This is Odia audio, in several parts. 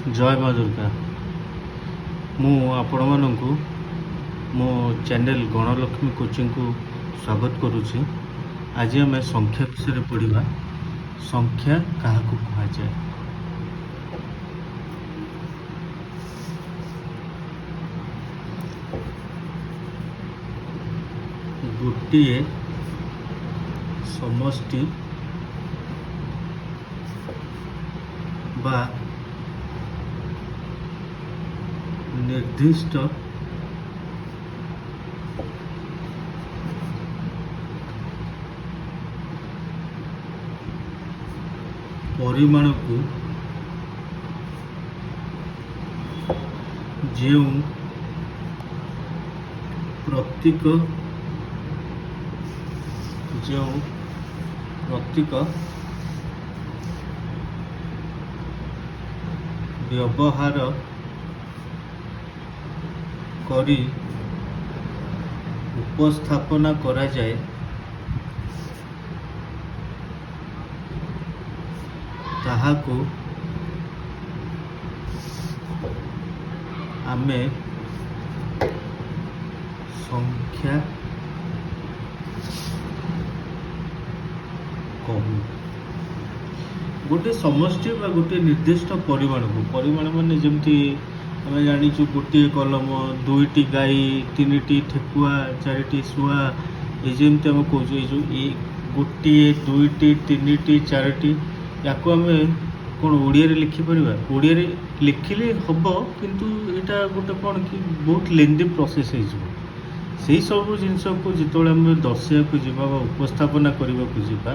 जय माँ दुर्गा। मु आपण मानू मो चैनल गणलक्ष्मी कोचिंग को स्वागत करुच्ची। आज आम संख्या विषय पढ़ा। संख्या क्या कहुए? गोटे समष्टि बा निर्दिष्ट परिमाण को जो प्रतीक व्यवहार करी उपस्थापना करा जाए ताहाको आमे संख्या कहू। गोटे समष्टि बा गोटे निर्दिष्ट परिमाण माने जमती आम जाचु गोटे कलम, दुईटी गाई, तीन ठेकुआ, चारिटी शुआ, ये जमती आम कहूँ ये जो गोटे दुईटी तीन चारिटी या आम कौन ओडिया लिखिपर? ओडिया लिखिले हम किंतु यहाँ गोटे कौन कि बहुत लेंदी प्रोसेस हो सब जिनस को जो आम दर्शा को जीवा उपस्थापना करने को जीवा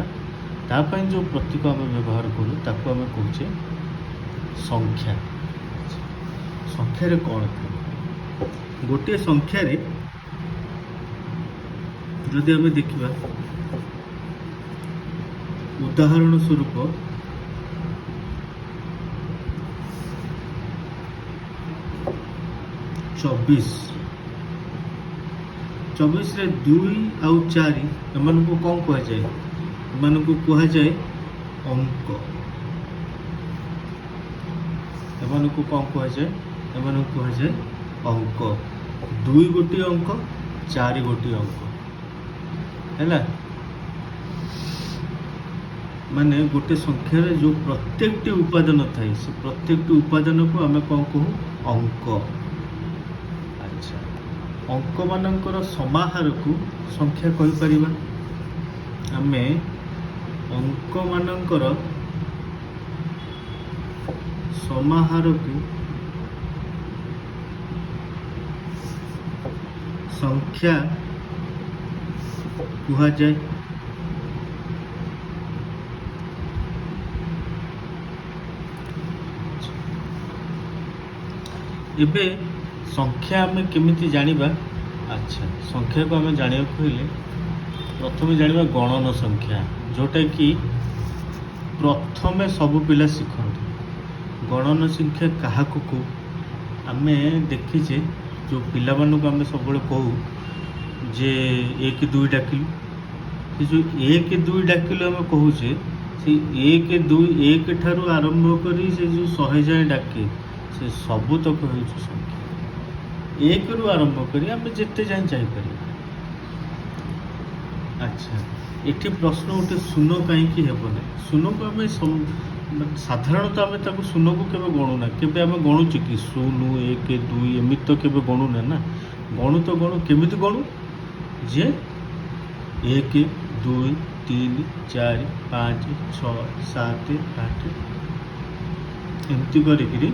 तापाई जो प्रतीक आम व्यवहार करूँ ताको आम कहे संख्या। संख्यार कौन गोटे संख्यार जदि आम देखा उदाहरण स्वरूप 24 रे 2 आउ 4 एमान को कौन कह जाए? एमान को कह जाए अंक। एमान को कौन कह जाए? एमान को कह जाए अंक। 2 गोटी अंक, 4 गोटी अंक है माने गोटे संख्यार जो प्रत्येकटी उपादान थाए से प्रत्येकटी उपादान को आम कौन कहू? अंक। अच्छा, अंक मानकर समाहार को संख्या कहि परिबा? आमे अंक मानकर समाहार को संख्या कहा जाए। एबे संख्या आम केमिति जानिबा? अच्छा, संख्या को आम जानिबा कहले प्रथम जानिबा गणन संख्या, जोटा कि प्रथमे सब पिला शिखते। गणन संख्या क्या को आम देखीचे जो पिला मानक आम सब कहू जे 1 2 डाकिलु जो 1 2 डाकिलु आम कहूचे से 1 2 1 ठारू आरंभ करी से जो 100 जाए डाके से सबू तक हो संख्या 1 रु आरंभ करी आम जिते जाए जापर। अच्छा, ये प्रश्न गोटे शून कहीं हेबना? शून को आम साधारणतः आम ताको शून को केवे गणुना, केवे आम गणुचे कि 0 1 2 एमती तो केवे गणुना ना। गणु तो गणु केमिति गणु जे 1 2 3 4 5 6 7 8 एमती करी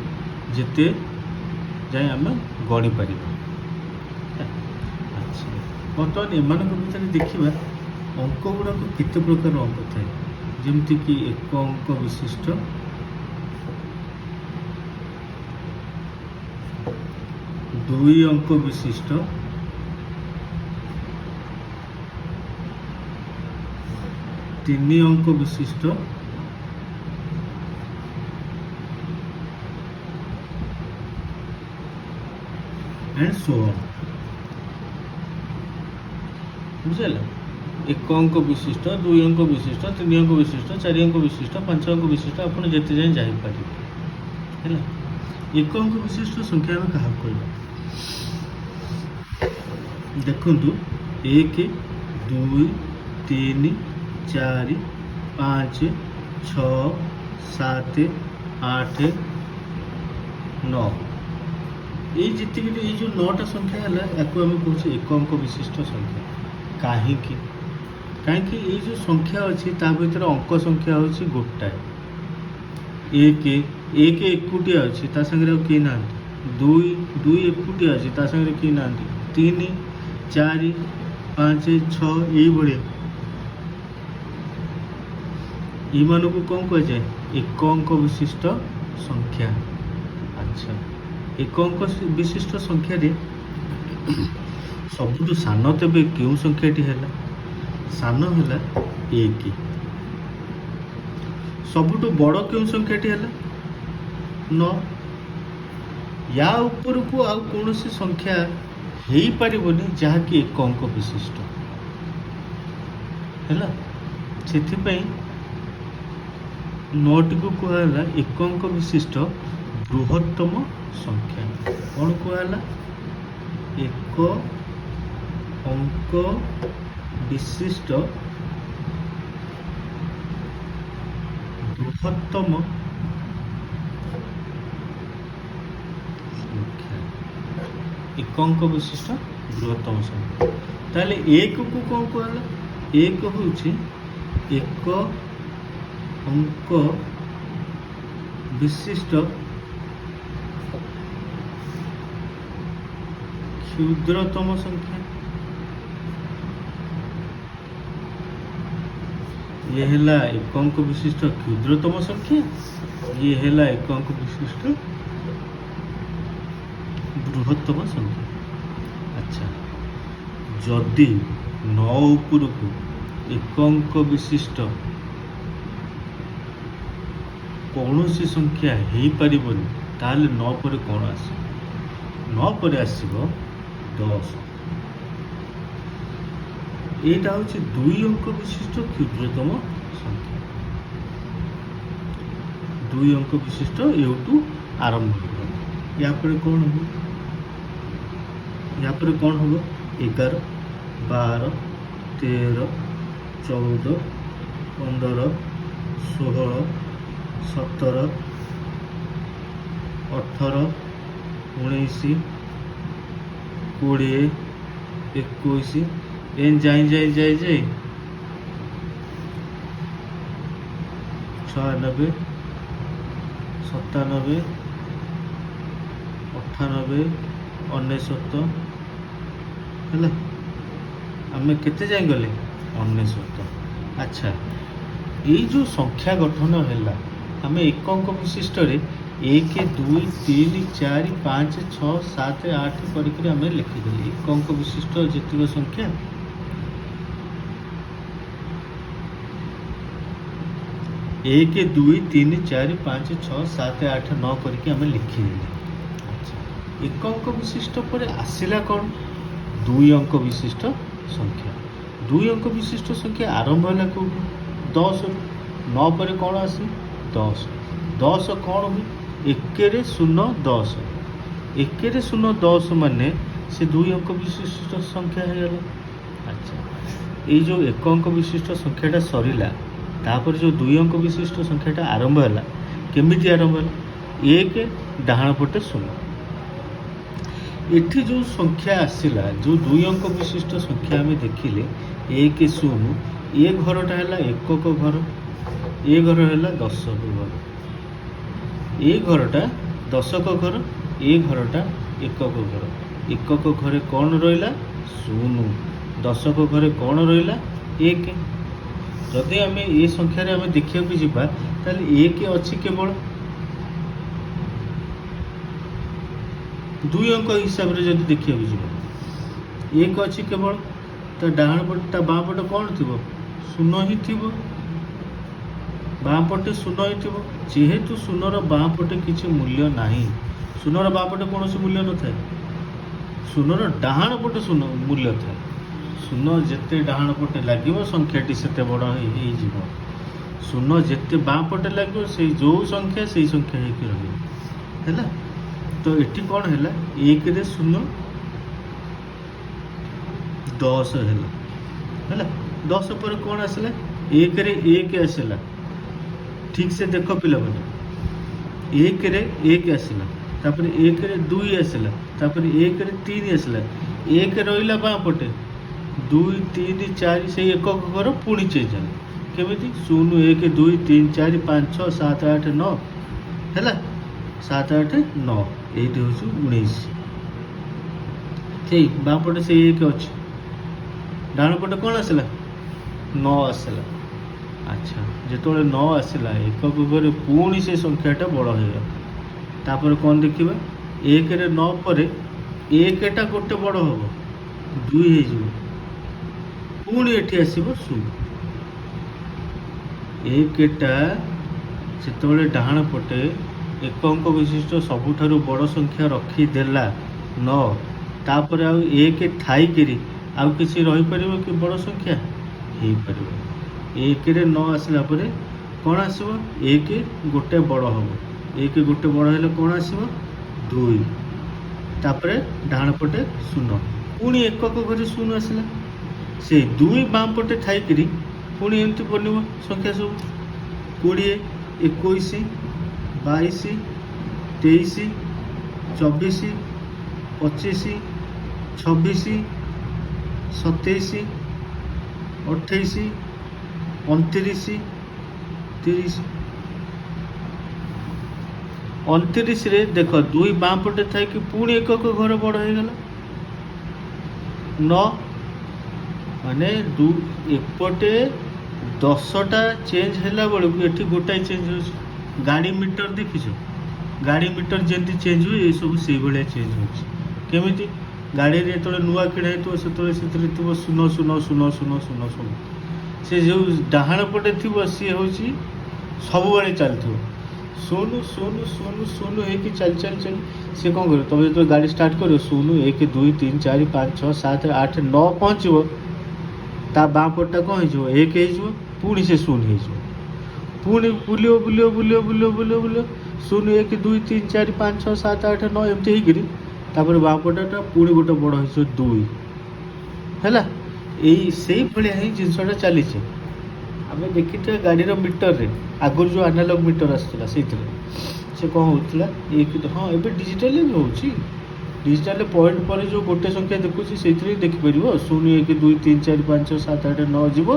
जिते जाए आम गणी पार। अच्छा, बर्तमान एम भर देखा अंक गुड़ाक केते प्रकार अंक थाए जमती कि 1 अंक विशिष्ट, 2 अंक विशिष्ट, 3 अंक विशिष्ट, एंड सो ऑन। बुझेगा? 1 अंक विशिष्ट, 2 अंक विशिष्ट, 3 अंक विशिष्ट, 4 अंक विशिष्ट, 5 अंक विशिष्ट, आपन जेते जाए जाई पारे है। ଏକ ଅଙ୍କ ବିଶିଷ୍ଟ ସଂଖ୍ୟା ଆମେ କାହାକୁ କହିବା? ଦେଖନ୍ତୁ 1 2 3 4 5 6 7 8 9 এই ଯେତିକି ଏଇ ଯେଉଁ 9ଟା ସଂଖ୍ୟା ହେଲା ୟାକୁ ଆମେ କହୁଛେ ଏକ ଅଙ୍କ ବିଶିଷ୍ଟ ସଂଖ୍ୟା। କାହିଁକି? କାହିଁକି ଏଇ ଯେଉଁ ସଂଖ୍ୟା ଅଛି ତା ଭିତରେ ଅଙ୍କ ସଂଖ୍ୟା ହେଉଛି ଗୋଟାଏ। 1 ଏକୁଟିଆ ଅଛି, ତା ସାଙ୍ଗରେ ଆଉ କେହି ନାହାନ୍ତି। 2 ଏକୁଟିଆ ଅଛି, ତା ସାଙ୍ଗରେ କେହି ନାହାନ୍ତି। 3 4 5 6 ଏଇଭଳିଆ ଏଇମାନଙ୍କୁ କ'ଣ କୁହାଯାଏ? ଏକ ଅଙ୍କ ବିଶିଷ୍ଟ ସଂଖ୍ୟା। ଆଚ୍ଛା, ଏକ ଅଙ୍କ ବିଶିଷ୍ଟ ସଂଖ୍ୟାରେ ସବୁଠୁ ସାନ ତେବେ କେଉଁ ସଂଖ୍ୟାଟି ହେଲା? ସାନ ହେଲା 1। ସବୁଠୁ ବଡ଼ କେଉଁ ସଂଖ୍ୟାଟି ହେଲା? 9। ୟା ଉପରକୁ ଆଉ କୌଣସି ସଂଖ୍ୟା ହେଇପାରିବନି ଯାହାକି ଏକ ଅଙ୍କ ବିଶିଷ୍ଟ ହେଲା। ସେଥିପାଇଁ 9ଟିକୁ କୁହାହେଲା ଏକ ଅଙ୍କ ବିଶିଷ୍ଟ ବୃହତ୍ତମ ସଂଖ୍ୟା। କ'ଣ କୁହାହେଲା? ଏକ ଅଙ୍କ ବିଶିଷ୍ଟ ବୃହତ୍ତମ ସଂଖ୍ୟା। ଏକ ଅଙ୍କ ବିଶିଷ୍ଟ ବୃହତ୍ତମ ସଂଖ୍ୟା। ତାହେଲେ 1କୁ କ'ଣ କୁହାହେଲା? 1 ହେଉଛି ଏକ ଅଙ୍କ ବିଶିଷ୍ଟ କ୍ଷୁଦ୍ରତମ ସଂଖ୍ୟା। ये ହେଲା ଏକ ଅଙ୍କ ବିଶିଷ୍ଟ କ୍ଷୁଦ୍ରତମ ସଂଖ୍ୟା, ଇଏ ହେଲା ଏକ ଅଙ୍କ ବିଶିଷ୍ଟ ବୃହତ୍ତମ ସଂଖ୍ୟା। ଆଚ୍ଛା, ଯଦି 9 ଉପରକୁ ଏକ ଅଙ୍କ ବିଶିଷ୍ଟ କୌଣସି ସଂଖ୍ୟା ହେଇପାରିବନି, ତାହେଲେ 9 ପରେ କ'ଣ ଆସିବ? 9 ପରେ ଆସିବ 10। এইটা হচ্ছে 2 অঙ্ক বিশিষ্ট ক্ষুদ্রতম সংখ্যা। 2 অঙ্ক বিশিষ্ট এউটু আরম্ভ হল। ইয়াপরে কোন হব? ইয়াপরে কোন হব? 11 12 13 14 15 16 17 18 19 20 21 एन जाई 96 97 98 99 है आम केते जाए गले 99। अच्छा, ये जो संख्या गठन है आम एक अंक विशिष्ट 1 2 3 4 5 6 7 8 करके आम लिखिदेले एक अंक विशिष्ट जितक संख्या 1 2 3 4 5 6 7 8 9 करके आम लिखिदेले। अच्छा, एक अंक विशिष्ट पर आसला कौन? 2 अंक विशिष्ट संख्या। 2 अंक विशिष्ट संख्या आरंभ है कौन? 10 9 पर कौन आसे? 10 10 कौन हुए? 1 0 10 1 0 10 माने से 2 अंक विशिष्ट संख्या है। अच्छा, ये जो एक अंक विशिष्ट संख्याटा सरिला तापर जो 2 अंक विशिष्ट संख्याटा आरंभ है केमिति आरंभ है? 1 डाहाण पटे 0 एठी जो संख्या आसला जो 2 अंक विशिष्ट संख्या आम देखिले 1 0 ये घरटा है एकक घर, ये घर है दशक घर, ये घरटा दशक घर, ये घरटा एकक घर। एकक घरे कौन रहा? 0। दशक घरे कौन रहा? 1। जदि आम ये संख्यार आम देखा जावा ताल 1 अच्छी केवल 2 अंक हिसाब से जब देखा जा 1 अच्छी केवल तो डाण पटे बाँ पटे कौन थी? 0 ही थी। बाँ पटे 0 ही थी जेहेतु 0 बाँ पटे किसी मूल्य ना। 0 बाँ पटे कौन मूल्य न था। 0 डाहाण पटे 0 मूल्य था। 0 जिते डाहाण पटे लगे संख्याटी से बड़ हो 0 जिते बाँ पटे लगे से जो संख्या से संख्या है। तो एटी कौन है एक रे शून्य 10 है 10 पर कौन आसला एक रे एक आसला ठीक से देख पिला मैंने एक रे एक आसला तापर एक रे दुई आसला तापर एक रे तीन आसला एक रहा बाँ पटे 2 3 4 से एक घर पुणी चेंज है केमी 0 1 2 3 4 5 6 7 8 9 है 7 8 9 ये हूँ 19 ठीक बाँ पटे से एक अच्छे डाण पटे कौन आसला 9 आसला अच्छा जो 9 आसला एक घर पुणी से संख्याटा बड़ हो तापर कौन देखा एक रे 9 पर एकटा गोटे बड़ हम 2 हो पुणी एटी आसब 0 एकटा से डाण पटे एक अंक विशिष्ट सबुठारु बड़ संख्या रखीदेला 9 तापर आउ एक थाईकि आउ किसी रही पार कि बड़ संख्या हो पार एक रे 9 आसला परे कौन आसब एक गोटे बड़ हम एक गोटे बड़ हेले कौन आसब 2 तापर डाण पटे 0 पुणी एक घर 0 आसला से 2 बाम पटे थाईकि पुणी एमती बन संख्या सब 20 21 22 23 24 25 26 27 28 29 30 29 रे देख 2 बाँ पटे थाई कि पुणी एक घर बड़ हो गला 9 माने एपटे 10टा चेंज है बेलू ये गोटाए चेंज हो गाड़ी मीटर देखिछ गाड़ी मीटर जमी चेंज हुए ये सब से भाया चेंज होमी गाड़ी जो नुआ किणा हो से थो 0 0 0 0 0 सब से जो डाहाण पटे थी सी हूँ सब बड़े चलती 0 0 0 0 एक चल चल चल सी कौन कर तुम जो गाड़ी स्टार्ट कर 0 1 2 3 4 5 6 7 8 9 पहुँचो ता बाँ पटा कौन हो एक हो पुणी से 0 हो पुणी बुलियो बुलियो बुलियो बुलियो बुलियो बुलियो 0 1 2 3 4 5 6 7 8 9 एमती होकर बाँ पटाटा पुणी गोटे बड़ हो 2 है से भाया ही जिनसा चली आम देखी गाड़ी मीटर रे आगुरी जो आनालॉग मीटर आसाला से कौन होता एक हाँ ये डिजिटाल भी हो डिजिटाल पॉइंट पर जो गोटे संख्या देखुची से देखिपर 0 1 2 3 4 5 6 7 8 9 जीव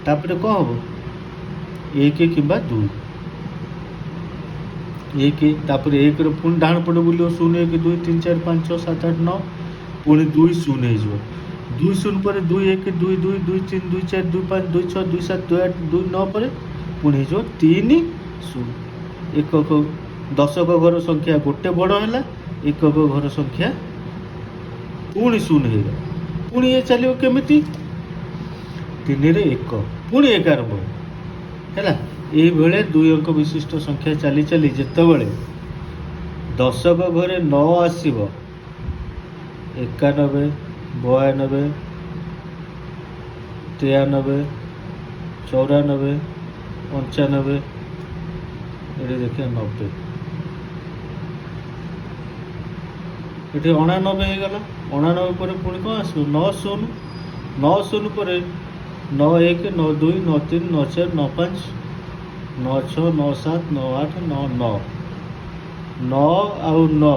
तापर कौन हम 1 कि 2 एक तापर एक पुणी डाण पटे बुलो 0 1 2 3 4 5 6 7 8 9 पुणी 2 0 हो 2 0 पर 2 1 2 2 2 3 2 4 2 5 2 6 2 7 2 8 2 9 पर पुणी हो 3 0 एक 10 घर संख्या गोटे बड़ है एक घर संख्या पुणी 0 हो पुणी ये चलो केमी 3 रे 1 पुणी 1 आरंभ है ये 2 अंक विशिष्ट संख्या चली चली जितेबले 10 घरे 9 आसब 91 92 93 94 95 ये देखिए 90 ये 89 होगला 89 पर पुणी कौन आस 9 0 9 0 पर 9 1 9 2 9 3 9 4 9 5 9 6 9 7 9 8 9 9 9 आउ 9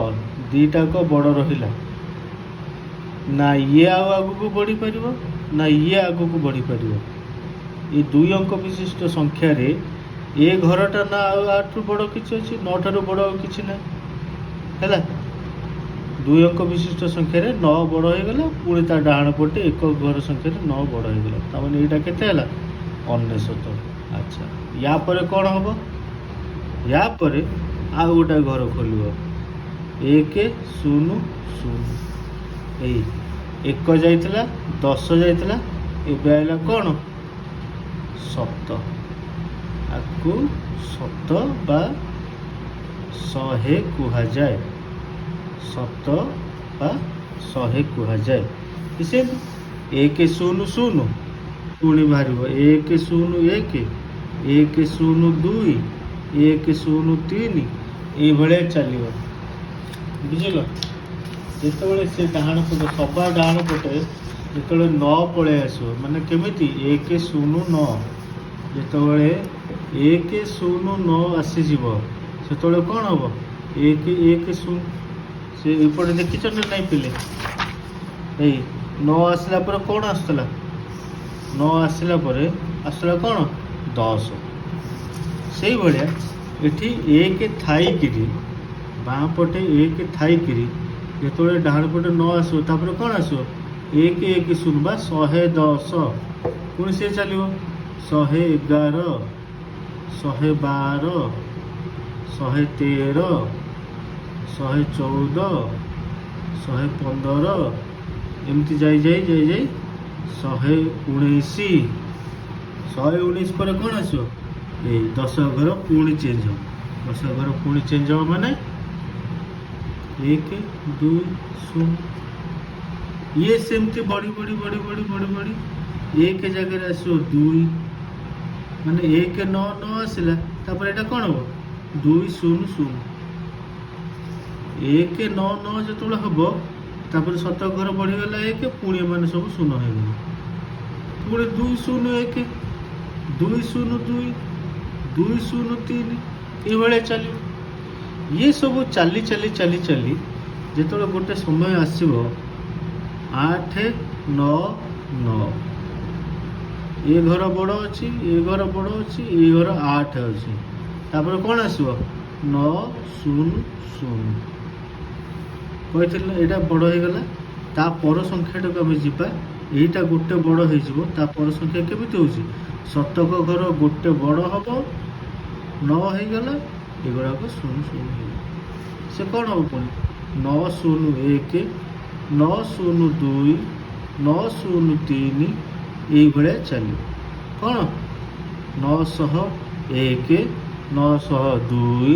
दीटा को बड़ रहा ना ये आगू को बढ़ी पार ना ये आगू को बढ़ी पार ये 2 अंक विशिष्ट संख्या रे ए घरटा ना आठ बड़ किसी अच्छी 9 ठारू बड़ किसी ना है 2 अंक विशिष्ट संख्या रे 9 बड़ हो गला पुणी ता डाण पटे एक घर संख्या रे 9 बड़ हो गला तामाने एटा केते हला 99 अच्छा या पर कौन हम या पर आ गोटे घर खोल 1 0 0 एक जाइतला 10 जाइतला एबे आइला कौन 7 आपको 7 बा 100 कुहा जाए 7 बा 100 कुहा जाए इसे 1 0 0 पुणी बाहर 1 0 1 1 0 2 1 0 3 এইভাবে ଚାଲିବ। ବୁଝିଲ? ଯେତେବେଳେ ସେ ଡାହାଣ ପଟେ ସବା ଡାହାଣ ପଟେ ଯେତେବେଳେ 9 ପଳେଇ ଆସିବ, ମାନେ କେମିତି 1 0 9, ଯେତେବେଳେ 1 0 9 ଆସିଯିବ ସେତେବେଳେ କ'ଣ ହେବ? 1 1 0। ସେ ଏପଟେ ଦେଖିଛ ନା ନାଇଁ ପିଲେ? ଏଇ 9 ଆସିଲା ପରେ କ'ଣ ଆସୁଥିଲା? 9 ଆସିଲା ପରେ ଆସୁଥିଲା କ'ଣ? 10। ସେଇଭଳିଆ ଏଠି 1 ଥାଇକିରି ବାଁ ପଟେ 1 ଥାଇକିରି ଯେତେବେଳେ ଡାହାଣ ପଟେ 9 ଆସିବ ତାପରେ କ'ଣ ଆସିବ? 1 1 0 ବା 110। ପୁଣି ସେ ଚାଲିବ 111 112 113 114 115 ଏମିତି ଯାଇ 119। 119 ପରେ କ'ଣ ଆସିବ? ଏଇ 10 ଘର ପୁଣି ଚେଞ୍ଜ ହେବ। 10 ଘର ପୁଣି ଚେଞ୍ଜ ହେବ ମାନେ 1 2 0। ଇଏ ସେମିତି ବଢ଼ି ଏକ ଜାଗାରେ ଆସିବ 2, ମାନେ 1 9 9 ଆସିଲା ତାପରେ ଏଇଟା କ'ଣ ହେବ? 2 0 0। 1 9 9 ଯେତେବେଳେ ହେବ ତାପରେ 7 ଘର ବଢ଼ିଗଲା 1, ପୁଣି ଏମାନେ ସବୁ 0 ହେଇଗଲେ। ପୁଣି 2 0 1 2 0 2 2 0 3 ଏଇଭଳିଆ ଚାଲିବ। ଇଏ ସବୁ ଚାଲି ଯେତେବେଳେ ଗୋଟେ ସମୟ ଆସିବ 8 9 9, ଏ ଘର ବଡ଼ ଅଛି, ଏ ଘର ବଡ଼ ଅଛି, ଏ ଘର 8 ଅଛି, ତାପରେ କ'ଣ ଆସିବ? 9 0 0। କହିଥିଲେ ଏଇଟା ବଡ଼ ହେଇଗଲା। ତା ପର ସଂଖ୍ୟାଟାକୁ ଆମେ ଯିବା, ଏଇଟା ଗୋଟେ ବଡ଼ ହେଇଯିବ। ତା ପର ସଂଖ୍ୟା କେମିତି ହେଉଛି? ଶତକ ଘର ଗୋଟେ ବଡ଼ ହେବ, 9 ହେଇଗଲା, ଏଗୁଡ଼ାକ 0 0 ହେଇଗଲା। ସେ କ'ଣ ହେବ ପୁଣି? 9 0 1 9 0 2 9 0 3 এইଭଳିଆ ଚାଲିବ। କ'ଣ? 901 902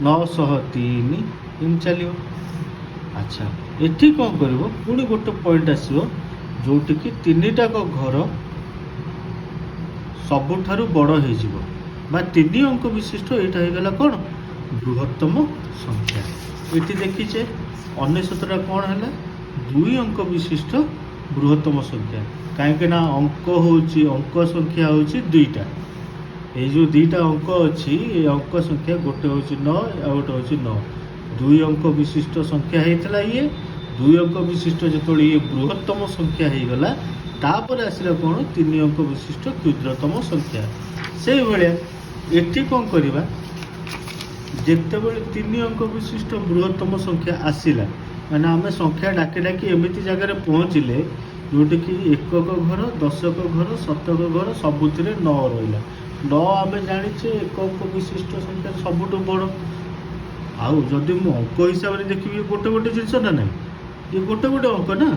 903 ଏମିତି ଚାଲିବ। ଆଚ୍ଛା, ଏଠି କ'ଣ କରିବ? ପୁଣି ଗୋଟେ ପଏଣ୍ଟ ଆସିବ ଯେଉଁଠିକି 3ଟାକ ଘର ସବୁଠାରୁ ବଡ଼ ହେଇଯିବ, ବା 3 ଅଙ୍କ ବିଶିଷ୍ଟ ଏଇଟା ହେଇଗଲା କ'ଣ? ବୃହତ୍ତମ ସଂଖ୍ୟା। ଏଠି ଦେଖିଛେ 99ଟା କ'ଣ ହେଲା? 2 ଅଙ୍କ ବିଶିଷ୍ଟ ବୃହତ୍ତମ ସଂଖ୍ୟା। କାହିଁକି ନା ଅଙ୍କ ସଂଖ୍ୟା ହେଉଛି 2ଟା। ଏଇ ଯେଉଁ 2ଟା ଅଙ୍କ ଅଛି, ଏ ଅଙ୍କ ସଂଖ୍ୟା ଗୋଟେ ହେଉଛି 9 ଆଉ ଗୋଟେ ହେଉଛି 9। 2 ଅଙ୍କ ବିଶିଷ୍ଟ ସଂଖ୍ୟା ହେଇଥିଲା ଇଏ। 2 ଅଙ୍କ ବିଶିଷ୍ଟ ଯେତେବେଳେ ଇଏ ବୃହତ୍ତମ ସଂଖ୍ୟା ହେଇଗଲା ତାପରେ ଆସିଲା କ'ଣ? 3 ଅଙ୍କ ବିଶିଷ୍ଟ କ୍ଷୁଦ୍ରତମ ସଂଖ୍ୟା। ସେଇଭଳିଆ ଏଠି କ'ଣ କରିବା? ଯେତେବେଳେ 3 ଅଙ୍କ ବିଶିଷ୍ଟ ବୃହତ୍ତମ ସଂଖ୍ୟା ଆସିଲା, ମାନେ ଆମେ ସଂଖ୍ୟା ଡାକି ଏମିତି ଜାଗାରେ ପହଞ୍ଚିଲେ ଯେଉଁଠିକି ଏକକ ଘର, ଦଶକ ଘର, ଶତକ ଘର ସବୁଥିରେ 9 ରହିଲା। 9 ଆମେ ଜାଣିଛେ ଏକକ ବିଶିଷ୍ଟ ସଂଖ୍ୟା ସବୁଠୁ ବଡ଼। ଆଉ ଯଦି ମୁଁ ଅଙ୍କ ହିସାବରେ ଦେଖିବି ଗୋଟେ ଜିନିଷ ନା ନାହିଁ, ଇଏ ଗୋଟେ ଅଙ୍କ ନା,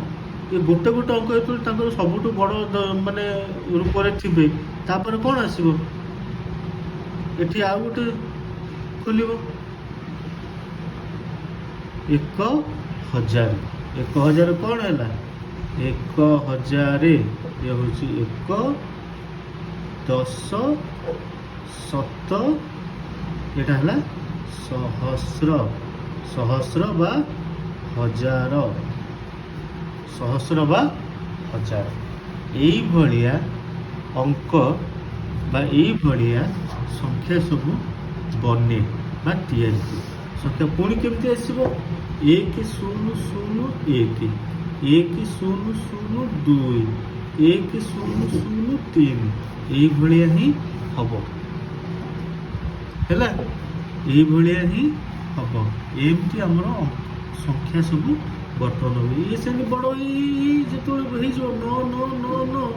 ଇଏ ଗୋଟେ ଅଙ୍କ ଯେତେବେଳେ ତାଙ୍କର ସବୁଠୁ ବଡ଼ ମାନେ ରୂପରେ ଥିବେ, ତାପରେ କ'ଣ ଆସିବ? ଏଠି ଆଉ ଗୋଟେ ଖୋଲିବ 1000। 1000 କ'ଣ ହେଲା? 1000 ଇଏ ହେଉଛି 1 10 ଶତ, ଏଇଟା ହେଲା ସହସ୍ର। ସହସ୍ର ବା ହଜାର, ସହସ୍ର ବା ହଜାର। ଏଇଭଳିଆ ଅଙ୍କ ବା ଏଇଭଳିଆ ସଂଖ୍ୟା ସବୁ ବନେ ବା ତିଆରି ହୁଏ। ସଂଖ୍ୟା ପୁଣି କେମିତି ଆସିବ? 1 0 0 1 1 0 0 2 1 0 0 3 ଏଇଭଳିଆ ହିଁ ହବ। ହେଲା, ଏଇଭଳିଆ ହିଁ ହବ। ଏମିତି ଆମର ସଂଖ୍ୟା ସବୁ ଗଠନ ହୁଏ। ଇଏ ସେମିତି ବଡ଼ ଯେତେବେଳେ ହେଇଯିବ 9 9 9 9,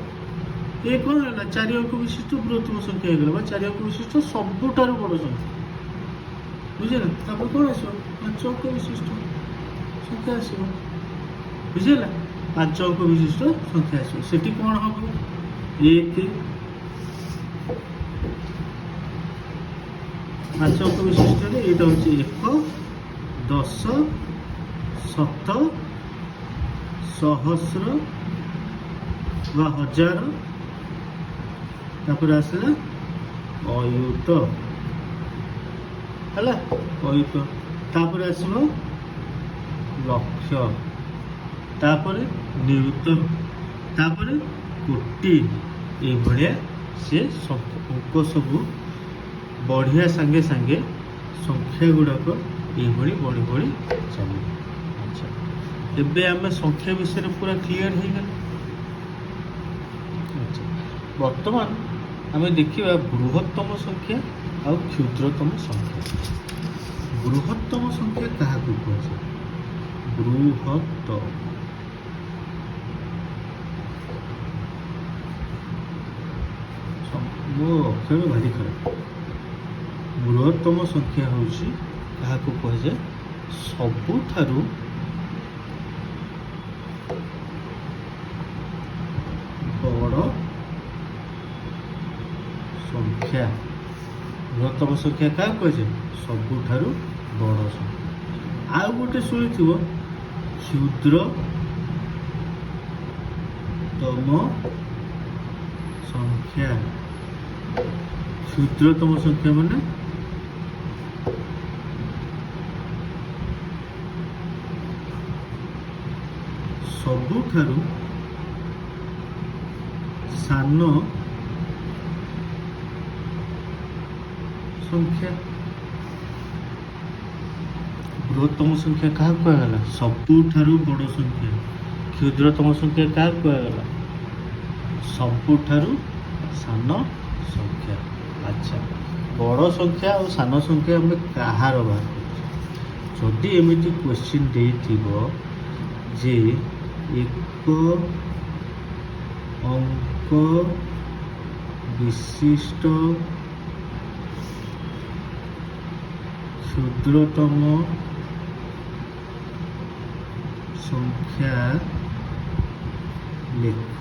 ଏ କ'ଣ ହେଲା? 4 ଅଙ୍କ ବିଶିଷ୍ଟ ବୃହତ୍ତମ ସଂଖ୍ୟା ହେଇଗଲା, ବା 4 ଅଙ୍କ ବିଶିଷ୍ଟ ସବୁଠାରୁ ବଡ଼ ସଂଖ୍ୟା। ବୁଝିଲେ? ତାପରେ କ'ଣ ଆସିବ? 5 ଅଙ୍କ ବିଶିଷ୍ଟ ସଂଖ୍ୟା ଆସିବ। ବୁଝିଲା? 5 ଅଙ୍କ ବିଶିଷ୍ଟ ସଂଖ୍ୟା ଆସିବ। ସେଠି କ'ଣ ହବ? 1 5 ଅଙ୍କ ବିଶିଷ୍ଟରେ ଏଇଟା ହେଉଛି 1 10 ଶତ ସହସ୍ର ବା ହଜାର, ତାପରେ ଆସିଲା ଅୟୁତ ହେଲା, ଅୟୁତ। ତାପରେ ଆସିବ ଲକ୍ଷ, ତାପରେ ନିୟୁତ, ତାପରେ କୋଟି। ଏଇଭଳିଆ ସେ ଅଙ୍କ ସବୁ ବଢ଼ିଆ ସାଙ୍ଗେ ସାଙ୍ଗେ ସଂଖ୍ୟା ଗୁଡ଼ାକ ଏଇଭଳି ବଢ଼ି ବଢ଼ି ଚାଲିବ। ଆଚ୍ଛା, ଏବେ ଆମେ ସଂଖ୍ୟା ବିଷୟରେ ପୁରା କ୍ଲିଅର ହେଇଗଲା। ଆଚ୍ଛା, ବର୍ତ୍ତମାନ ଆମେ ଦେଖିବା ବୃହତ୍ତମ ସଂଖ୍ୟା ଆଉ କ୍ଷୁଦ୍ରତମ ସଂଖ୍ୟା। ବୃହତ୍ତମ ସଂଖ୍ୟା କାହାକୁ କୁହାଯାଏ? ବୃହତ୍ତ, ମୋ ଅକ୍ଷର ଭାରି ଖରାପ। ବୃହତ୍ତମ ସଂଖ୍ୟା ହେଉଛି କାହାକୁ କୁହାଯାଏ? ସବୁଠାରୁ ବଡ଼ ସଂଖ୍ୟା। ବୃହତ୍ତମ ସଂଖ୍ୟା କାହାକୁ କୁହାଯାଏ? ସବୁଠାରୁ ବଡ଼ ସଂଖ୍ୟା। ଆଉ ଗୋଟେ ଶୁଣିଥିବ କ୍ଷୁଦ୍ରତମ ସଂଖ୍ୟା। କ୍ଷୁଦ୍ରତମ ସଂଖ୍ୟା ମାନେ ସବୁଠାରୁ ସାନ ସଂଖ୍ୟା। ବୃହତ୍ତମ ସଂଖ୍ୟା କାହାକୁ କୁହାଗଲା? ସବୁଠାରୁ ବଡ଼ ସଂଖ୍ୟା। କ୍ଷୁଦ୍ରତମ ସଂଖ୍ୟା କାହାକୁ କୁହାଗଲା? ସବୁଠାରୁ ସାନ ସଂଖ୍ୟା। ଆଚ୍ଛା, ବଡ଼ ସଂଖ୍ୟା ଆଉ ସାନ ସଂଖ୍ୟା ଆମେ କାହାର ବାହାର କରୁଛୁ? ଯଦି ଏମିତି କ୍ୱେଶ୍ଚିନ୍ ଦେଇଥିବ ଯେ ଏକ ଅଙ୍କ ବିଶିଷ୍ଟ କ୍ଷୁଦ୍ରତମ ସଂଖ୍ୟା ଲେଖ।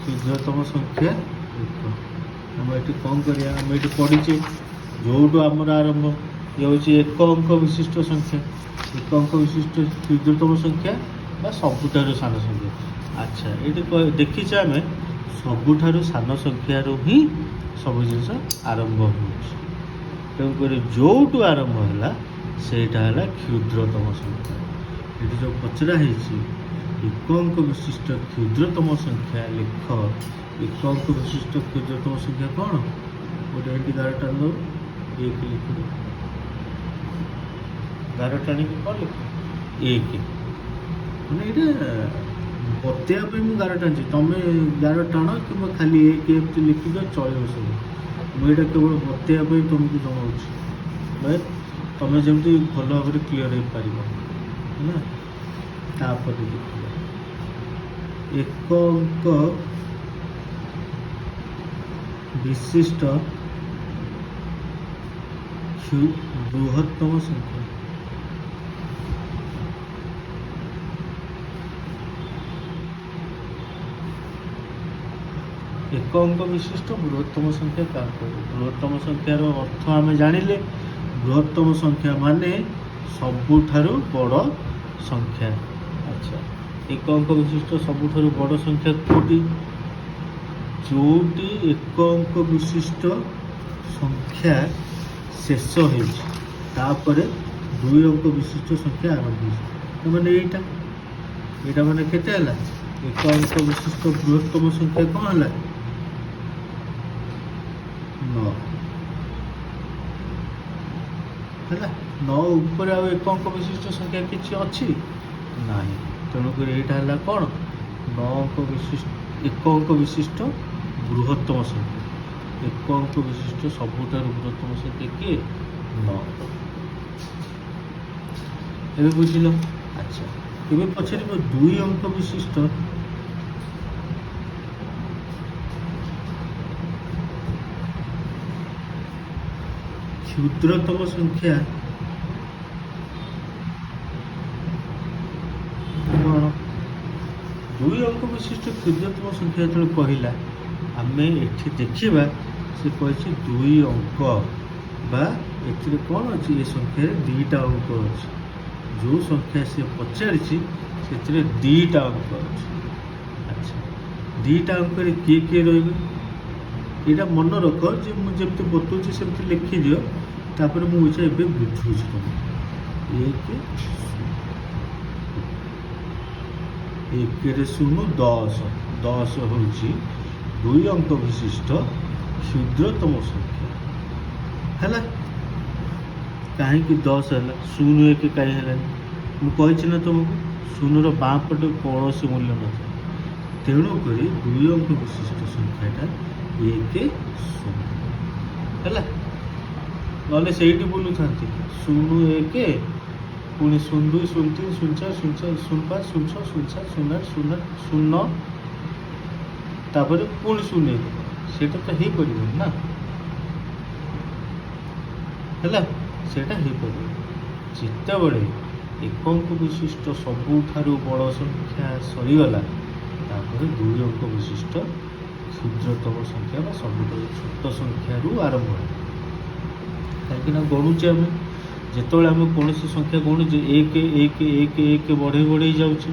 କ୍ଷୁଦ୍ରତମ ସଂଖ୍ୟା ଲେଖ। ଆମେ ଏଠି କ'ଣ କରିବା? ଆମେ ଏଠି ପଢ଼ିଛେ ଯେଉଁଠୁ ଆମର ଆରମ୍ଭ ଇଏ ହେଉଛି ଏକ ଅଙ୍କ ବିଶିଷ୍ଟ ସଂଖ୍ୟା। ଏକ ଅଙ୍କ ବିଶିଷ୍ଟ କ୍ଷୁଦ୍ରତମ ସଂଖ୍ୟା ବା ସବୁଠାରୁ ସାନ ସଂଖ୍ୟା। ଆଚ୍ଛା, ଏଇଠି ଦେଖିଛେ ଆମେ ସବୁଠାରୁ ସାନ ସଂଖ୍ୟାରୁ ହିଁ ସବୁ ଜିନିଷ ଆରମ୍ଭ ହେଉଛି। ତେଣୁକରି ଯେଉଁଠୁ ଆରମ୍ଭ ହେଲା ସେଇଟା ହେଲା କ୍ଷୁଦ୍ରତମ ସଂଖ୍ୟା। ଏଠି ଯେଉଁ ପଚରା ହେଇଛି ଏକ ଅଙ୍କ ବିଶିଷ୍ଟ କ୍ଷୁଦ୍ରତମ ସଂଖ୍ୟା ଲେଖ। ଏକ ଅଙ୍କ ବିଶିଷ୍ଟ କ୍ଷୁଦ୍ରତମ ସଂଖ୍ୟା କ'ଣ? ଗୋଟେ ଏଠି ଗାର ଟାଣି ଦେବ, ଏକ ଲେଖିବ। ଗାର ଟାଣିକି କ'ଣ ଲେଖ? ଏକ। ମାନେ ଏଇଟା ବତେଇବା ପାଇଁ ମୁଁ ଗାର ଟାଣିଛି। ତମେ ଗାର ଟାଣ କିମ୍ବା ଖାଲି ଏକ ଏମିତି ଲେଖିଦିଅ, ଚଳିବ ସବୁ। ମୁଁ ଏଇଟା କେବଳ ବତେଇବା ପାଇଁ ତୁମକୁ ଜଣାଉଛି, ତମେ ଯେମିତି ଭଲ ଭାବରେ କ୍ଲିଅର ହେଇପାରିବ ହେଲା। ତାପରେ ଦେଖିବା ଏକ ଅଙ୍କ ବିଶିଷ୍ଟ ବୃହତ୍ତମ ସଂଖ୍ୟା। ଏକ ଅଙ୍କ ବିଶିଷ୍ଟ ବୃହତ୍ତମ ସଂଖ୍ୟା କାହାକୁ? ବୃହତ୍ତମ ସଂଖ୍ୟାର ଅର୍ଥ ଆମେ ଜାଣିଲେ। ବୃହତ୍ତମ ସଂଖ୍ୟା ମାନେ ସବୁଠାରୁ ବଡ଼ ସଂଖ୍ୟା। ଆଚ୍ଛା, ଏକ ଅଙ୍କ ବିଶିଷ୍ଟ ସବୁଠାରୁ ବଡ଼ ସଂଖ୍ୟା କେଉଁଠି? ଯେଉଁଠି ଏକ ଅଙ୍କ ବିଶିଷ୍ଟ ସଂଖ୍ୟା ଶେଷ ହେଉଛି, ତାପରେ ଦୁଇ ଅଙ୍କ ବିଶିଷ୍ଟ ସଂଖ୍ୟା ଆରମ୍ଭ ହେଉଛି। ମାନେ ଏଇଟା ମାନେ କେତେ ହେଲା? ଏକ ଅଙ୍କ ବିଶିଷ୍ଟ ବୃହତ୍ତମ ସଂଖ୍ୟା କ'ଣ ହେଲା? 9 ହେଲା। 9 ଉପରେ ଆଉ ଏକ ଅଙ୍କ ବିଶିଷ୍ଟ ସଂଖ୍ୟା କିଛି ଅଛି ନାହିଁ। ତେଣୁକରି ଏଇଟା ହେଲା କ'ଣ? 9 ଅଙ୍କ ବିଶିଷ୍ଟ ଏକ ଅଙ୍କ ବିଶିଷ୍ଟ ବୃହତ୍ତମ ସଂଖ୍ୟା। ଏକ ଅଙ୍କ ବିଶିଷ୍ଟ ସବୁଠାରୁ ବୃହତ୍ତମ ସଂଖ୍ୟା କିଏ? 9। ଏବେ ବୁଝିଲ? ଆଚ୍ଛା, ଏବେ ପଚାରିବ ଦୁଇ ଅଙ୍କ ବିଶିଷ୍ଟ କ୍ଷୁଦ୍ରତମ ସଂଖ୍ୟା କ'ଣ? ଦୁଇ ଅଙ୍କ ବିଶିଷ୍ଟ କ୍ଷୁଦ୍ରତମ ସଂଖ୍ୟା ଯେତେବେଳେ କହିଲା, ଆମେ ଏଠି ଦେଖିବା ସେ କହିଛି ଦୁଇ ଅଙ୍କ ବା ଏଥିରେ କ'ଣ ଅଛି? ଏ ସଂଖ୍ୟାରେ ଦୁଇଟା ଅଙ୍କ ଅଛି। ଯେଉଁ ସଂଖ୍ୟା ସେ ପଚାରିଛି ସେଥିରେ ଦୁଇଟା ଅଙ୍କ ଅଛି। ଆଚ୍ଛା, ଦୁଇଟା ଅଙ୍କରେ କିଏ କିଏ ରହିବେ? ଏଇଟା ମନେ ରଖ ଯେ ମୁଁ ଯେମିତି ବତାଉଛି ସେମିତି ଲେଖିଦିଅ, ତାପରେ ମୁଁ ଏଇଟା ଏବେ ବୁଝୁଛି ତୁମେ। 1 ଶୂନ 10 ହେଉଛି 2 ଅଙ୍କ ବିଶିଷ୍ଟ କ୍ଷୁଦ୍ରତମ ସଂଖ୍ୟା ହେଲା। କାହିଁକି 10 ହେଲା? 0 1 କାହିଁ ହେଲାନି? ମୁଁ କହିଛି ନା ତୁମକୁ 0ର ବାଁ ପଟେ କୌଣସି ମୂଲ୍ୟ ନଥାଏ, ତେଣୁକରି 2 ଅଙ୍କ ବିଶିଷ୍ଟ ସଂଖ୍ୟାଟା 1 0 ହେଲା। ନହେଲେ ସେଇଠି ବୁଲୁଥାନ୍ତି 0 1 ପୁଣି 0 2 0 3 0 4 0 4 0 5 0 6 0 7 0 8 0 0 ତାପରେ ପୁଣି 0 1, ସେଇଟା ତ ହେଇପାରିବନି ନା ହେଲା। ସେଇଟା ହେଇପାରିବ ଯେତେବେଳେ 1 ଅଙ୍କ ବିଶିଷ୍ଟ ସବୁଠାରୁ ବଡ଼ ସଂଖ୍ୟା ସରିଗଲା, ତାପରେ 2 ଅଙ୍କ ବିଶିଷ୍ଟ କ୍ଷୁଦ୍ରତମ ସଂଖ୍ୟା ବା ସବୁଠାରୁ ଛୋଟ ସଂଖ୍ୟାରୁ ଆରମ୍ଭ ହେଲା। କାହିଁକିନା ଗଣୁଛେ ଆମେ, ଯେତେବେଳେ ଆମେ କୌଣସି ସଂଖ୍ୟା ଗଣୁଛେ 1 1 1 1 ବଢ଼େଇ ବଢ଼େଇ ଯାଉଛି।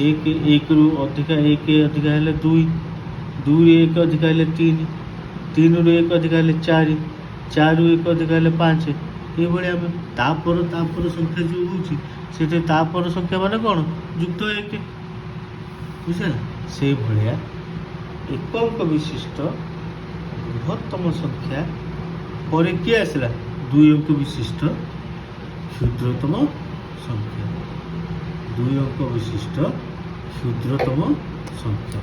1 1ରୁ ଅଧିକା 1 ଅଧିକା ହେଲେ 2, 2ରୁ 1 ଅଧିକା ହେଲେ 3, 3ରୁ 1 ଅଧିକା ହେଲେ 4, 4ରୁ 1 ଅଧିକା ହେଲେ 5, ଏଇଭଳି ଆମେ ତାପର ସଂଖ୍ୟା ଯେଉଁ ହେଉଛି ସେଠି ତାପର ସଂଖ୍ୟା ମାନେ କ'ଣ? ଯୁକ୍ତ 1, ବୁଝିଲା। ସେଇଭଳିଆ 1 ଅଙ୍କ ବିଶିଷ୍ଟ ବୃହତ୍ତମ ସଂଖ୍ୟା ପରେ କିଏ ଆସିଲା? 2 ଅଙ୍କ ବିଶିଷ୍ଟ କ୍ଷୁଦ୍ରତମ ସଂଖ୍ୟା। 2 ଅଙ୍କ ବିଶିଷ୍ଟ କ୍ଷୁଦ୍ରତମ ସଂଖ୍ୟା।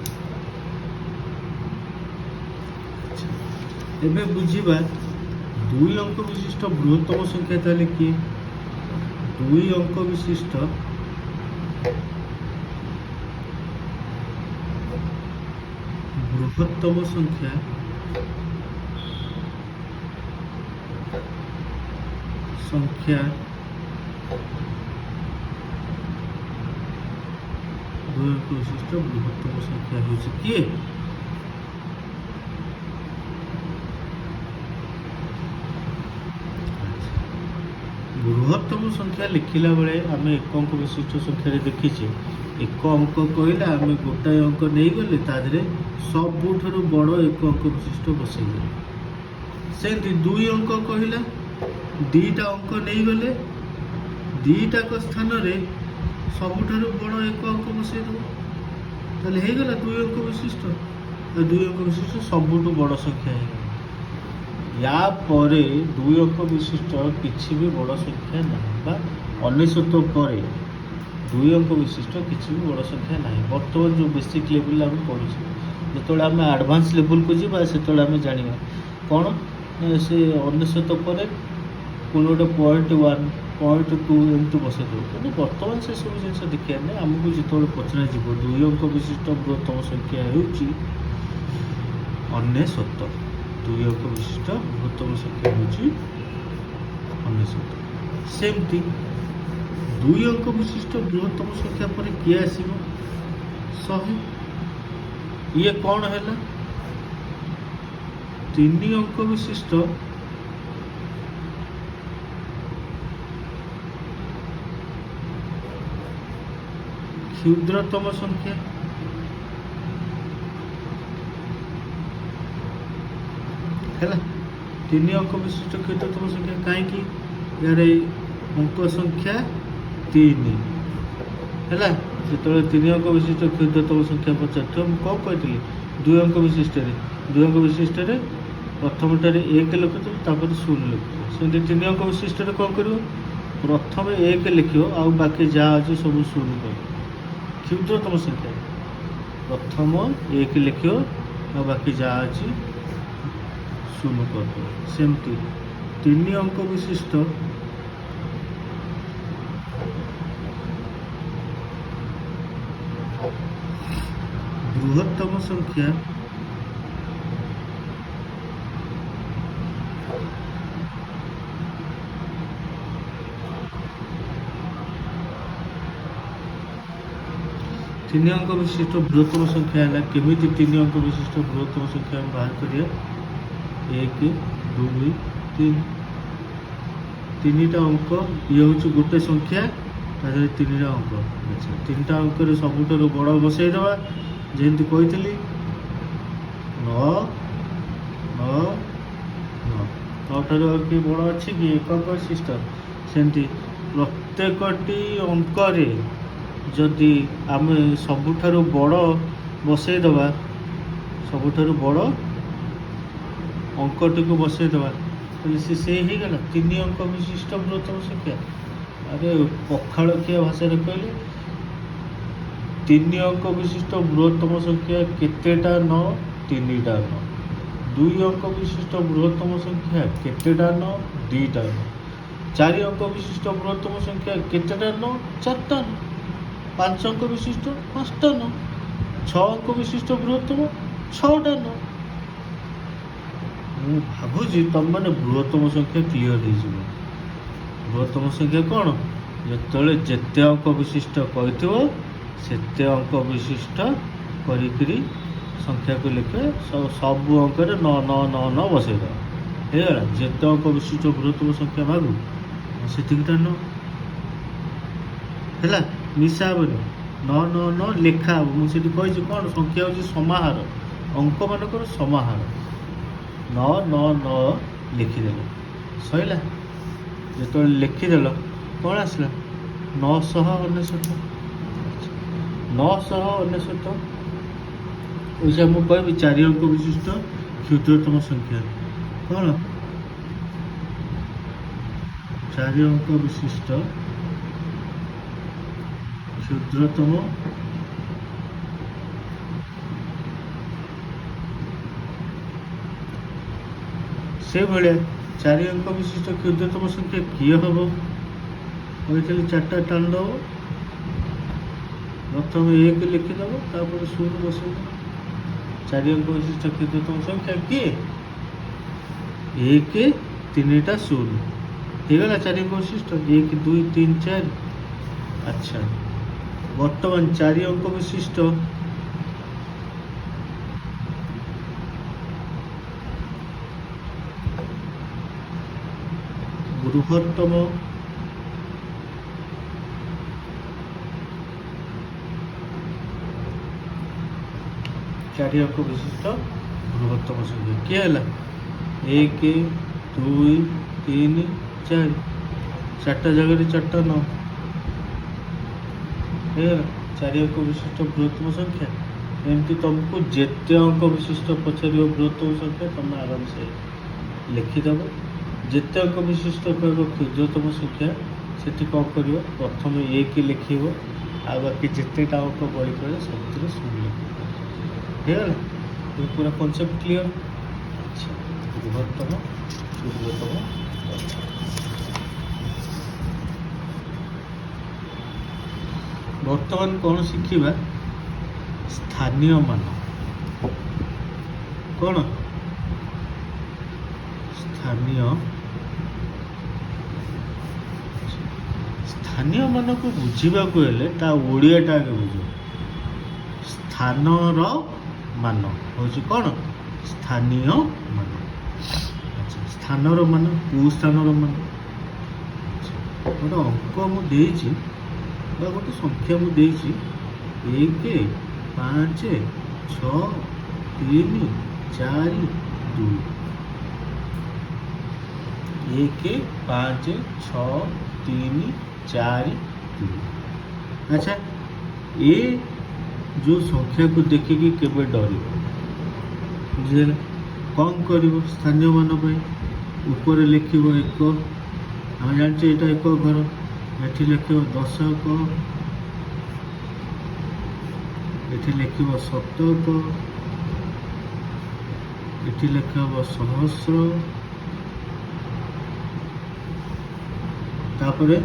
ଏବେ ବୁଝିବା 2 ଅଙ୍କ ବିଶିଷ୍ଟ ବୃହତ୍ତମ ସଂଖ୍ୟା ତାହେଲେ କିଏ? 2 ଅଙ୍କ ବିଶିଷ୍ଟ ବୃହତ୍ତମ ସଂଖ୍ୟା ସଂଖ୍ୟା 2 ଅଙ୍କ ବିଶିଷ୍ଟ ବୃହତ୍ତମ ସଂଖ୍ୟା ହେଉଛି କିଏ? ବୃହତ୍ତମ ସଂଖ୍ୟା ଲେଖିଲା ବେଳେ ଆମେ 1 ଅଙ୍କ ବିଶିଷ୍ଟ ସଂଖ୍ୟାରେ ଦେଖିଛେ 1 ଅଙ୍କ କହିଲେ ଆମେ ଗୋଟାଏ ଅଙ୍କ ନେଇଗଲେ ତା ଦେହରେ ସବୁଠାରୁ ବଡ଼ 1 ଅଙ୍କ ବିଶିଷ୍ଟ ବସେଇଦେଲେ। ସେମିତି 2 ଅଙ୍କ କହିଲା 2ଟା ଅଙ୍କ ନେଇଗଲେ 2ଟାକ ସ୍ଥାନରେ ସବୁଠାରୁ ବଡ଼ 1 ଅଙ୍କ ବସେଇଦେବ, ତାହେଲେ ହେଇଗଲା 2 ଅଙ୍କ ବିଶିଷ୍ଟ। 2 ଅଙ୍କ ବିଶିଷ୍ଟ ସବୁଠୁ ବଡ଼ ସଂଖ୍ୟା ହେଇଗଲା। ୟା ପରେ 2 ଅଙ୍କ ବିଶିଷ୍ଟ କିଛି ବି ବଡ଼ ସଂଖ୍ୟା ନାହିଁ, ବା 99 ପରେ 2 ଅଙ୍କ ବିଶିଷ୍ଟ କିଛି ବି ବଡ଼ ସଂଖ୍ୟା ନାହିଁ। ବର୍ତ୍ତମାନ ଯେଉଁ ବେସିକ୍ ଲେଭେଲରେ ଆମେ ପଢ଼ୁଛେ, ଯେତେବେଳେ ଆମେ ଆଡ଼ଭାନ୍ସ ଲେଭେଲକୁ ଯିବା ସେତେବେଳେ ଆମେ ଜାଣିବା କ'ଣ ସେ 99 ପରେ ପୁଣି ଗୋଟେ 0.1 0.2 ଏମିତି ବସେଇ ଦେବ। କିନ୍ତୁ ବର୍ତ୍ତମାନ ସେସବୁ ଜିନିଷ ଦେଖିବାର ନାହିଁ। ଆମକୁ ଯେତେବେଳେ ପଚରାଯିବ 2 ଅଙ୍କ ବିଶିଷ୍ଟ ବୃହତ୍ତମ ସଂଖ୍ୟା ହେଉଛି 99, 2 ଅଙ୍କ ବିଶିଷ୍ଟ ବୃହତ୍ତମ ସଂଖ୍ୟା ହେଉଛି 99। ସେମିତି 2 ଅଙ୍କ ବିଶିଷ୍ଟ ବୃହତ୍ତମ ସଂଖ୍ୟା ପରେ କିଏ ଆସିବ? 100। ଇଏ କ'ଣ ହେଲା? 3 ଅଙ୍କ ବିଶିଷ୍ଟ କ୍ଷୁଦ୍ରତମ ସଂଖ୍ୟା। ହେଲା, 3 ଅଙ୍କ ବିଶିଷ୍ଟ କ୍ଷୁଦ୍ରତମ ସଂଖ୍ୟା। କାହିଁକି? ୟାର ଅଙ୍କ ସଂଖ୍ୟା 3 ହେଲା। ଯେତେବେଳେ 3 ଅଙ୍କ ବିଶିଷ୍ଟ କ୍ଷୁଦ୍ରତମ ସଂଖ୍ୟା ପଚାରୁଥିବ, ମୁଁ କ'ଣ କହିଥିଲି? 2 ଅଙ୍କ ବିଶିଷ୍ଟରେ 2 ଅଙ୍କ ବିଶିଷ୍ଟରେ ପ୍ରଥମଟାରେ 1 ଲେଖୁଥିବ, ତାପରେ 0 ଲେଖୁଥିବ। ସେମିତି 3 ଅଙ୍କ ବିଶିଷ୍ଟରେ କ'ଣ କରିବ? ପ୍ରଥମେ 1 ଲେଖିବ, ଆଉ ବାକି ଯାହା ଅଛି ସବୁ 0 କରିବ। କ୍ଷୁଦ୍ରତମ ସଂଖ୍ୟା ପ୍ରଥମ 1 ଲେଖିବ, ଆଉ ବାକି ଯାହା ଅଛି 0 କରିଦେବ। ସେମିତି 3 ଅଙ୍କ ବିଶିଷ୍ଟ ବୃହତ୍ତମ ସଂଖ୍ୟା ତିନି ଅଙ୍କ ବିଶିଷ୍ଟ ବୃହତ୍ତମ ସଂଖ୍ୟା ହେଲା। କେମିତି 3 ଅଙ୍କ ବିଶିଷ୍ଟ ବୃହତ୍ତମ ସଂଖ୍ୟା ଆମେ ବାହାର କରିବା? 1 2 3, 3ଟା ଅଙ୍କ। ଇଏ ହେଉଛି ଗୋଟେ ସଂଖ୍ୟା, ତା ଦେହରେ 3ଟା ଅଙ୍କ। ଆଚ୍ଛା, 3ଟା ଅଙ୍କରେ ସବୁଠାରୁ ବଡ଼ ବସେଇଦେବା। ଯେମିତି କହିଥିଲି 9 ସବୁଠାରୁ ଆଉ କି ବଡ଼ ଅଛି କି ଏକକ ବିଶିଷ୍ଟ। ସେମିତି ପ୍ରତ୍ୟେକଟି ଅଙ୍କରେ ଯଦି ଆମେ ସବୁଠାରୁ ବଡ଼ ବସେଇଦେବା, ସବୁଠାରୁ ବଡ଼ ଅଙ୍କଟିକୁ ବସେଇଦେବା, ତାହେଲେ ସେ ହେଇଗଲା 3 ଅଙ୍କ ବିଶିଷ୍ଟ ବୃହତ୍ତମ ସଂଖ୍ୟା। ଆରେ ପଖାଳଖିଆ ଭାଷାରେ କହିଲେ 3 ଅଙ୍କ ବିଶିଷ୍ଟ ବୃହତ୍ତମ ସଂଖ୍ୟା କେତେଟା ନ? 3ଟା ନ। 2 ଅଙ୍କ ବିଶିଷ୍ଟ ବୃହତ୍ତମ ସଂଖ୍ୟା କେତେଟା ନ? 2ଟା ନ। 4 ଅଙ୍କ ବିଶିଷ୍ଟ ବୃହତ୍ତମ ସଂଖ୍ୟା କେତେଟା ନ? 4ଟା ନ। 5 ଅଙ୍କ ବିଶିଷ୍ଟ 5ଟା ନ। 6 ଅଙ୍କ ବିଶିଷ୍ଟ ବୃହତ୍ତମ 6ଟା ନ। ମୁଁ ଭାବୁଛି ତମମାନେ ବୃହତ୍ତମ ସଂଖ୍ୟା କ୍ଲିଅର ହେଇଯିବ। ବୃହତ୍ତମ ସଂଖ୍ୟା କ'ଣ? ଯେତେବେଳେ ଯେତେ ଅଙ୍କ ବିଶିଷ୍ଟ କହିଥିବ ସେତେ ଅଙ୍କ ବିଶିଷ୍ଟ କରିକିରି ସଂଖ୍ୟାକୁ ଲେଖିବେ। ସବୁ ଅଙ୍କରେ 9 9 9 9 ବସେଇଦେବା, ହେଇଗଲା। ଯେତେ ଅଙ୍କ ବିଶିଷ୍ଟ ବୃହତ୍ତମ ସଂଖ୍ୟା ଭାବୁ ସେତିକିଟା ନ ହେଲା, ମିଶା ହେବନି। 9 9 9 ଲେଖା ହେବ। ମୁଁ ସେଠି କହିଛି କ'ଣ? ସଂଖ୍ୟା ହେଉଛି ସମାହାର, ଅଙ୍କମାନଙ୍କର ସମାହାର। 9 9 9 ଲେଖିଦେଲ, ସରିଲା। ଯେତେବେଳେ ଲେଖିଦେଲ କ'ଣ ଆସିଲା? 999। 999 ପଇସା ମୁଁ କହିବି 4 ଅଙ୍କ ବିଶିଷ୍ଟ କ୍ଷୁଦ୍ରତମ ସଂଖ୍ୟା କ'ଣ? 4 ଅଙ୍କ ବିଶିଷ୍ଟ କ୍ଷୁଦ୍ରତମ ସେଇଭଳିଆ 4 ଅଙ୍କ ବିଶିଷ୍ଟ କ୍ଷୁଦ୍ରତମ ସଂଖ୍ୟା କିଏ ହେବ? କହିଥିଲି 4ଟା ଟାଣିଦେବ। ପ୍ରଥମେ 1 ଲେଖିଦେବ, ତାପରେ 0 ବସେଇଦେବ। 4 ଅଙ୍କ ବିଶିଷ୍ଟ କ୍ଷୁଦ୍ରତମ ସଂଖ୍ୟା କିଏ? 1 3ଟା 0 ହେଇଗଲା 4 ଅଙ୍କ ବିଶିଷ୍ଟ। 1 2 3 4। ଆଚ୍ଛା, ବର୍ତ୍ତମାନ 4 ଅଙ୍କ ବିଶିଷ୍ଟ ବୃହତ୍ତମ ଚାରି ଅଙ୍କ ବିଶିଷ୍ଟ ବୃହତ୍ତମ ସଂଖ୍ୟା କିଏ ହେଲା? 1 2 3 4। 4ଟା ଜାଗାରେ 4ଟା 9 ହେଇଗଲା 4 ଅଙ୍କ ବିଶିଷ୍ଟ ବୃହତ୍ତମ ସଂଖ୍ୟା। ଏମିତି ତୁମକୁ ଯେତେ ଅଙ୍କ ବିଶିଷ୍ଟ ପଚାରିବ ବୃହତ୍ତମ ସଂଖ୍ୟା ତୁମେ ଆରାମସେ ଲେଖିଦେବ। ଯେତେ ଅଙ୍କ ବିଶିଷ୍ଟ କହିବ କ୍ଷୁଦ୍ରତମ ସଂଖ୍ୟା, ସେଠି କ'ଣ କରିବ? ପ୍ରଥମେ 1 ଲେଖିବ, ଆଉ ବାକି ଯେତେଟା ଅଙ୍କ ବଳି ପଡ଼େ ସବୁଥିରେ 0 ଲେଖିବ। ହେଇଗଲା। ଏ ପୁରା କନସେପ୍ଟ କ୍ଲିଅର। ଆଚ୍ଛା, ବୃହତ୍ତମ କ୍ଷୁଦ୍ରତମ। ବର୍ତ୍ତମାନ କ'ଣ ଶିଖିବା? ସ୍ଥାନୀୟ ମାନ। କ'ଣ? ସ୍ଥାନୀୟ ମାନକୁ ବୁଝିବାକୁ ହେଲେ ତା ଓଡ଼ିଆଟା ଆଗେ ବୁଝିବ। ସ୍ଥାନର ମାନ ହେଉଛି କ'ଣ? ସ୍ଥାନୀୟ ମାନ। ଆଚ୍ଛା, ସ୍ଥାନର ମାନ କେଉଁ ସ୍ଥାନର ମାନ? ଗୋଟେ ଅଙ୍କ ମୁଁ ଦେଇଛି ବା ଗୋଟେ ସଂଖ୍ୟା ମୁଁ ଦେଇଛି 1 5 6 3 4 2। 1 5 6 3 4 2। ଆଚ୍ଛା, ଏ ଯେଉଁ ସଂଖ୍ୟାକୁ ଦେଖିକି କେବେ ଡରିବ? ବୁଝିଲେ? କ'ଣ କରିବ? ସ୍ଥାନୀୟ ମାନ ପାଇଁ ଉପରେ ଲେଖିବ 1। ଆମେ ଜାଣିଛେ ଏଇଟା 1 ଘର। ଏଠି ଲେଖିବ 10କ, ଏଠି ଲେଖିବ 100କ, ଏଠି ଲେଖାହବ 100। ତାପରେ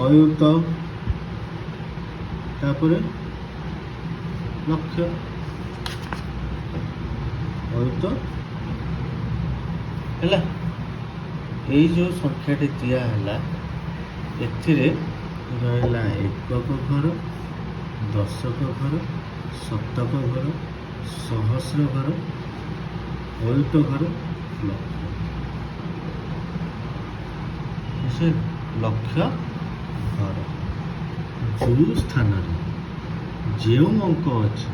ଅୟୁତ, ତାପରେ ଲକ୍ଷ। ଅୟୁତ ହେଲା। ଏଇ ଯେଉଁ ସଂଖ୍ୟାଟି ଦିଆହେଲା ଏଥିରେ ରହିଲା 1କ ଘର, 10କ ଘର, 100କ ଘର, 100 ଘର, ଅୟୁତ ଘର, ଲକ୍ଷ। ଲକ୍ଷ ଘର। ଯେଉଁ ସ୍ଥାନରେ ଯେଉଁ ଅଙ୍କ ଅଛି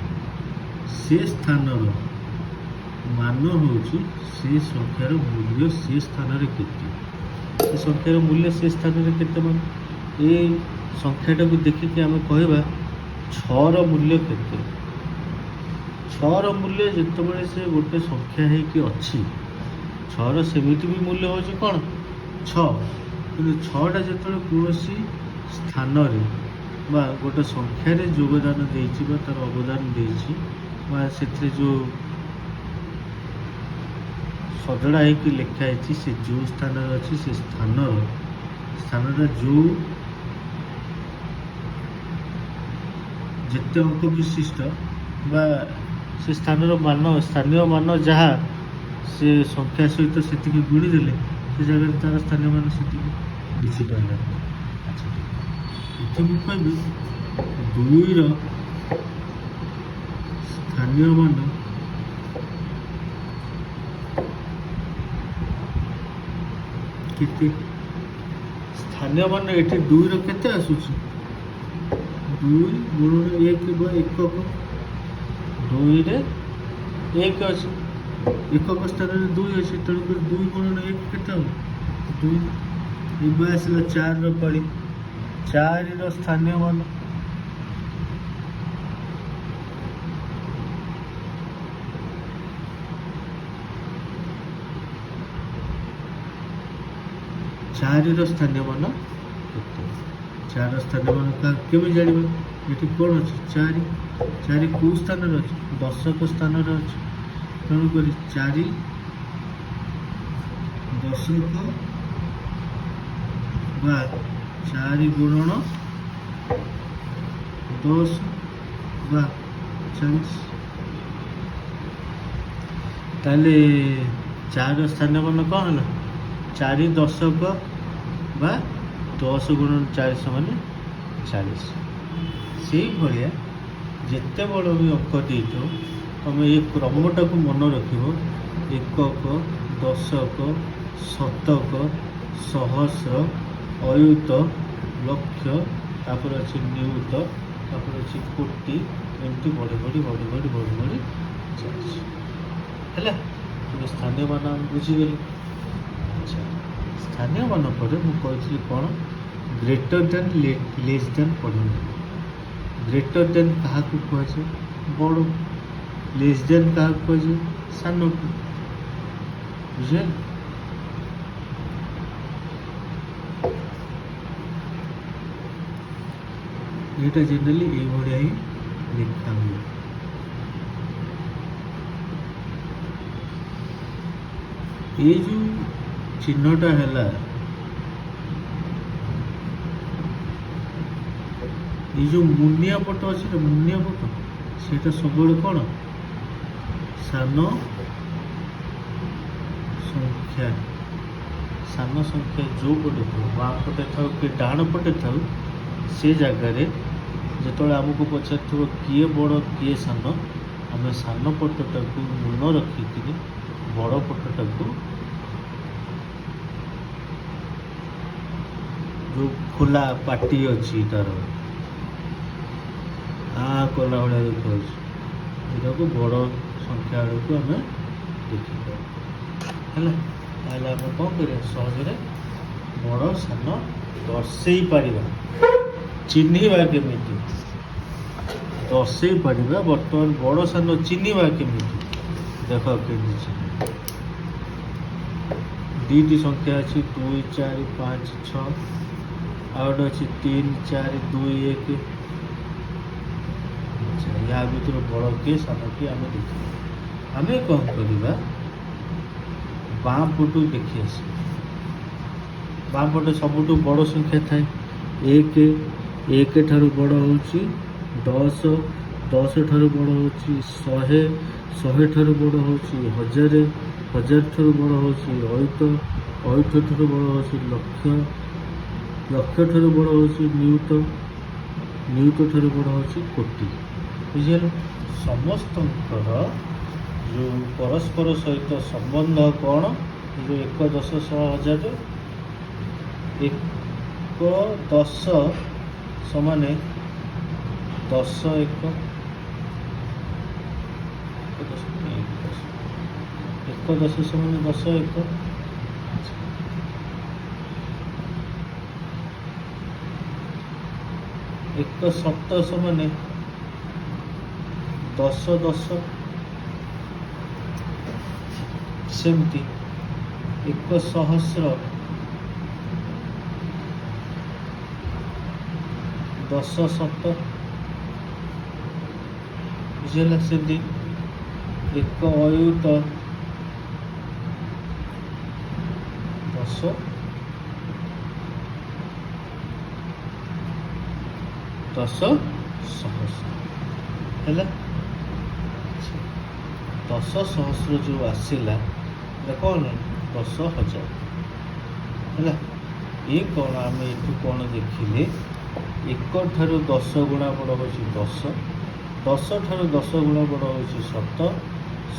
ସେ ସ୍ଥାନର ମାନ ହେଉଛି ସେ ସଂଖ୍ୟାର ମୂଲ୍ୟ ସେ ସ୍ଥାନରେ କେତେ, ସେ ସଂଖ୍ୟାର ମୂଲ୍ୟ ସେ ସ୍ଥାନରେ କେତେ ମାନେ ଏ ସଂଖ୍ୟାଟାକୁ ଦେଖିକି ଆମେ କହିବା 6ର ମୂଲ୍ୟ କେତେ। 6ର ମୂଲ୍ୟ ଯେତେବେଳେ ସେ ଗୋଟେ ସଂଖ୍ୟା ହେଇକି ଅଛି, 6ର ସେମିତି ବି ମୂଲ୍ୟ ହେଉଛି କ'ଣ 6, କିନ୍ତୁ 6ଟା ଯେତେବେଳେ କୌଣସି ସ୍ଥାନରେ ବା ଗୋଟେ ସଂଖ୍ୟାରେ ଯୋଗଦାନ ଦେଇଛି ବା ତା'ର ଅବଦାନ ଦେଇଛି ବା ସେଥିରେ ଯେଉଁ ସଜଡ଼ା ହେଇକି ଲେଖା ହେଇଛି ସେ ଯେଉଁ ସ୍ଥାନରେ ଅଛି ସେ ସ୍ଥାନଟା ଯେଉଁ ଯେତେ ଅଙ୍କ ବିଶିଷ୍ଟ ବା ସେ ସ୍ଥାନର ମାନ ସ୍ଥାନୀୟ ମାନ ଯାହା ସେ ସଂଖ୍ୟା ସହିତ ସେତିକି ଗୁଣିଦେଲେ ସେ ଜାଗାରେ ତା'ର ସ୍ଥାନୀୟ ମାନ ସେତିକି ବୁଝିପାରିଲା। ଆଚ୍ଛା ଏଠି ମୁଁ କହିବି 2ର ସ୍ଥାନୀୟ ମାନ କେତେ, ସ୍ଥାନୀୟ ମାନ ଏଠି 2ର କେତେ ଆସୁଛି 2 ଗୁଣନ 1 ବା ଏକକ, 2ରେ 1 ଅଛି, ଏକକ ସ୍ଥାନରେ 2 ଅଛି, ତେଣୁକରି 2 ଗୁଣନ 1 କେତେ ହେବ 2। ଏବେ ଆସିଲା 4ର ପାଳି, 4ର ସ୍ଥାନୀୟ ମାନ 4ର ସ୍ଥାନୀୟ ମାନ କେତେ, 4ର ସ୍ଥାନୀୟ ମାନ କେମିତି ଜାଣିବା, ଏଠି କ'ଣ ଅଛି 4 କେଉଁ ସ୍ଥାନରେ ଅଛି ଦଶକ ସ୍ଥାନରେ ଅଛି, ତେଣୁକରି 4 ଦଶକ ବା 4 ଗୁଣନ 10 ବା 40। ତାହେଲେ 4ର ସ୍ଥାନୀୟ ମାନ କ'ଣ ହେଲା 4 ଦଶକ ବା 10 ଗୁଣନ 4 ସମାନ 40। ସେଇଭଳିଆ ଯେତେ ବଡ଼ ବି ଅଙ୍କ ଦେଇଥାଉ ତୁମେ ଏ କ୍ରମଟାକୁ ମନେ ରଖିବ, ଏକକ, ଦଶକ, ଶତକ, ସହସ୍ର, ଅୟୁତ, ଲକ୍ଷ, ତାପରେ ଅଛି ନିୟୁତ, ତାପରେ ଅଛି କୋଟି, ଏମିତି ବଢ଼ି ଚାଲିଛି ହେଲା। ତୁମେ ସ୍ଥାନୀୟ ମାନ ବୁଝିଗଲି। ଆଚ୍ଛା ସ୍ଥାନୀୟ ମାନ ପରେ ମୁଁ କହିଥିଲି କ'ଣ ଗ୍ରେଟର ଦେନ୍ ଲେସ୍ ଦେନ୍ ପଢ଼ିବ। ଗ୍ରେଟର ଦେନ୍ କାହାକୁ କୁହାଯାଏ ବଡ଼, ଲେସ୍ ଦେନ୍ କାହାକୁ କୁହାଯାଏ ସାନକୁ, ବୁଝିଲେ। ଏଇଟା ଜେନେରାଲି ଏଇଭଳିଆ ହିଁ ଲେଖା ହୁଏ। ଏଇ ଯେଉଁ ଚିହ୍ନଟା ହେଲା, ଏଇ ଯେଉଁ ମୁନିଆ ପଟ ଅଛି ନା ମୁନିଆ ପଟ, ସେଇଟା ସବୁବେଳେ କ'ଣ ସାନ ସଂଖ୍ୟା ଯେଉଁ ପଟେ ଥାଉ, ବାଁ ପଟେ ଥାଉ କି ଡାହାଣ ପଟେ ଥାଉ, ସେ ଜାଗାରେ ଯେତେବେଳେ ଆମକୁ ପଚାରିଥିବ କିଏ ବଡ଼ କିଏ ସାନ, ଆମେ ସାନ ପଟଟାକୁ ମନ ରଖିକିରି ବଡ଼ ପଟଟାକୁ ଯେଉଁ ଖୋଲା ପାଟି ଅଛି ତାର କଲା ଭଳିଆ ଦେଖାଉଛି, ଏଟାକୁ ବଡ଼ ସଂଖ୍ୟା ଆଡ଼କୁ ଆମେ ଦେଖିବା ହେଲା। ତାହେଲେ ଆମେ କ'ଣ କରିବା ସହଜରେ ବଡ଼ ସାନ ଦର୍ଶେଇ ପାରିବା, ଚିହ୍ନିବା କେମିତି ଦର୍ଶେଇ ପାରିବା। ବର୍ତ୍ତମାନ ବଡ଼ ସାନ ଚିହ୍ନିବା କେମିତି ଦେଖ କେମିତି ଦୁଇଟି ସଂଖ୍ୟା ଅଛି 2 4 5 6, ଆଉ ଗୋଟେ ଅଛି 3 4 2 1। ଆଚ୍ଛା ୟା ଭିତରୁ ବଡ଼ କିଏ ସାନ କିଏ ଆମେ ଦେଖିବା। ଆମେ କ'ଣ କରିବା ବାଁ ପଟୁ ଦେଖି ଆସିବା। ବାଁ ପଟେ ସବୁଠୁ ବଡ଼ ସଂଖ୍ୟା ଥାଏ 1, 1 ଠାରୁ ବଡ଼ ହେଉଛି 10, 10 ଠାରୁ ବଡ଼ ହେଉଛି 100, 100 ଠାରୁ ବଡ଼ ହେଉଛି 1000, 1000 ଠାରୁ ବଡ଼ ହେଉଛି ଅୟୁତ, ଅୟୁତ ଠାରୁ ବଡ଼ ହେଉଛି ଲକ୍ଷ, ଲକ୍ଷ ଠାରୁ ବଡ଼ ହେଉଛି ନିୟୁତ, ନିୟୁତ ଠାରୁ ବଡ଼ ହେଉଛି କୋଟି। ବୁଝିଗଲେ ସମସ୍ତଙ୍କର ଯେଉଁ ପରସ୍ପର ସହିତ ସମ୍ବନ୍ଧ କ'ଣ, ଯେଉଁ 1 10 100 1000, 1 10 ସମାନେ 10 1 10 ସମାନ 10 1 1 ସପ୍ତ ସମାନେ 10 10 ସେମିତି 1 ସହସ୍ର 10 ଶତ ବୁଝିଲା। ସେମିତି 1 ଅୟୁତ 10 10 ସହସ୍ର ହେଲା। 10 ସହସ୍ର ଯେଉଁ ଆସିଲା এটা କ'ଣ 10,000 ହେଲା। ଇଏ କ'ଣ ଆମେ ଏଠୁ କ'ଣ ଦେଖିଲେ 1 ଠାରୁ 10 ଗୁଣା ବଡ଼ ହେଉଛି 10, 10 ଠାରୁ 10 ଗୁଣା ବଡ଼ ହେଉଛି 7,